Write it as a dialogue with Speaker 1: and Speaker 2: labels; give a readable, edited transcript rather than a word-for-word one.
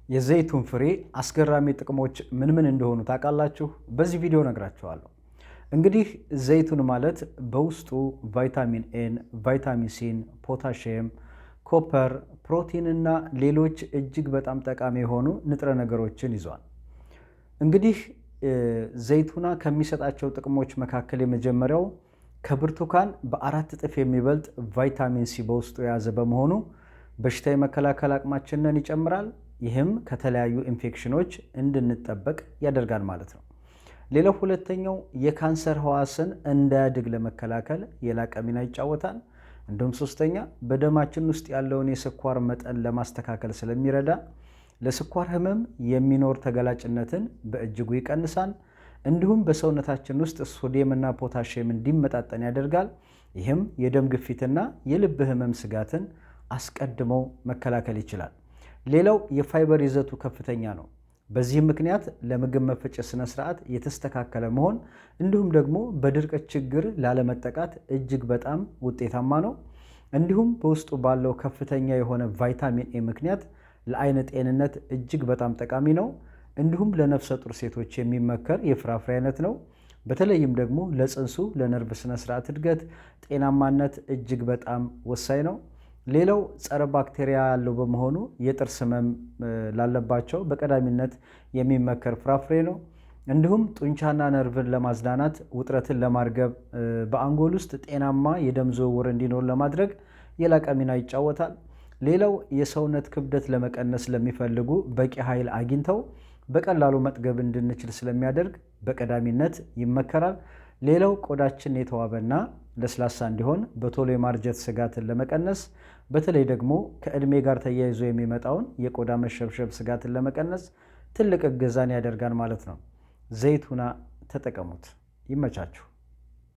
Speaker 1: የዘይቱን ፍሬ አስገራሚ ጥቅሞች ምን ምን እንደሆኑ ታውቃላችሁ? በዚህ ቪዲዮ ነግራችኋለሁ። እንግዲህ ዘይቱን ማለት በውስጡ ቫይታሚን ኤን፣ ቫይታሚን ሲን፣ ፖታሽየም፣ ኮፐር፣ ፕሮቲን እና ሌሎች እጅግ በጣም ጠቃሚ የሆኑ ንጥረ ነገሮችን ይዟል። እንግዲህ ዘይቱና ከሚሰጣቸው ጥቅሞች መካከል የመጀመሪያው ከብርቱካን በ4 እጥፍ የሚበልጥ ቫይታሚን ሲ በውስጡ የያዘ በመሆኑ በሽታ የመከላከል አቅማችንን ይጨምራል። ይህም ከተለያዩ ኢንፌክሽኖች እንድንጠበቅ ያደርጋል ማለት ነው። ሌላው ሁለተኛው የካንሰር ህዋስን እንዳያድግ ለመከላከል የላቀ ሚና ይጫወታል። እንዲሁም ሶስተኛ በደማችን ውስጥ ያለውን የስኳር መጠን ለማስተካከል ስለሚረዳ ለስኳር ህመም የሚኖር ተጋላጭነትን በእጅጉ ይቀንሳል። እንዲሁም በሰውነታችን ውስጥ ሶዲየምና ፖታሽየም እንዲመጣጠን ያደርጋል። ይህም የደም ግፊትና የልብ ህመም ስጋትን አስቀድሞ መከላከል ይችላል። ሌላው የፋይበር ይዘቱ ከፍተኛ ነው። በዚህም ምክንያት ለምግብ መፈጨት ስነ ስርዓት የተስተካከለ መሆን እንዲሁም ደግሞ በድርቀት ችግር ላለመጠቃት እጅግ በጣም ውጤታማ ነው። እንዲሁም በውስጡ ባለው ከፍተኛ የሆነ ቫይታሚን ኤ ምክንያት ለአይን ጤንነት እጅግ በጣም ጠቃሚ ነው። እንዲሁም ለነፍሰ ጡር ሴቶች የሚመከር የፍራፍሬ አይነት ነው። በተለይም ደግሞ ለጽንሱ ለነርቭ ስነ ስርዓት እድገት ጤናማነት እጅግ በጣም ወሳኝ ነው። ሌላው ጸረ ባክቴሪያ ያለው በመሆኑ የጥርስ ህመም ላለባቸው በቀዳሚነት የሚመከር ፍራፍሬ ነው። እንዲሁም ጡንቻና ነርቭን ለማዝናናት፣ ውጥረትን ለማርገብ፣ በአንጎል ውስጥ ጤናማ የደም ዝውውር እንዲኖር ለማድረግ የላቀ ሚና ይጫወታል። ሌላው የሰውነት ክብደት ለመቀነስ ለሚፈልጉ በቂ ኃይል አግኝተው በቀላሉ መጥገብ እንድንችል ስለሚያደርግ በቀዳሚነት ይመከራል። ሌላው ቆዳችን የተዋበና ለስላሳ እንዲሆን በቶሎ የማርጀት ስጋትን ለመቀነስ በተለይ ደግሞ ከእድሜ ጋር ተያይዞ የሚመጣውን የቆዳ መሸብሸብ ስጋትን ለመቀነስ ትልቅ እገዛን ያደርጋል ማለት ነው። ዘይቱና ተጠቀሙት። ይመቻችሁ።